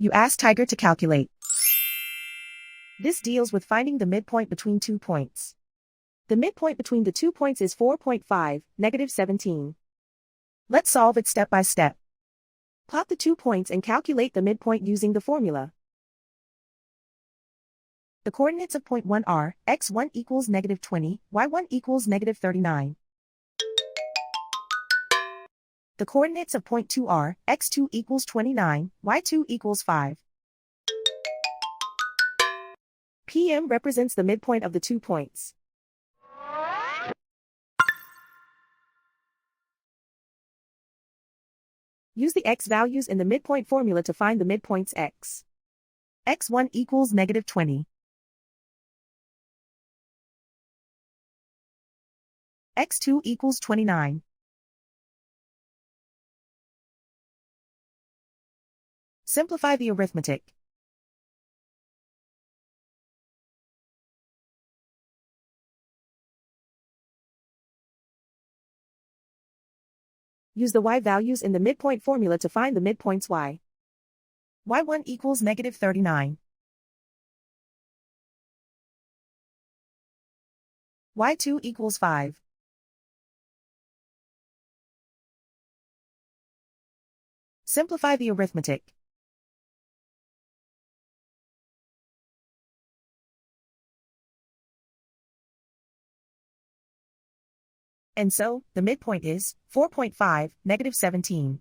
You ask Tiger to calculate. This deals with finding the midpoint between 2 points. The midpoint between the 2 points is 4.5, -17. Let's solve it step by step. Plot the 2 points and calculate the midpoint using the formula. The coordinates of point 1 are, x1 equals -20, y1 equals -39. The coordinates of point 2 are, x2 equals 29, y2 equals 5. PM represents the midpoint of the 2 points. Use the x values in the midpoint formula to find the midpoints x. x1 equals -20. x2 equals 29. Simplify the arithmetic. Use the y values in the midpoint formula to find the midpoints y. y1 equals -39. y2 equals 5. Simplify the arithmetic. And so, the midpoint is 4.5, -17.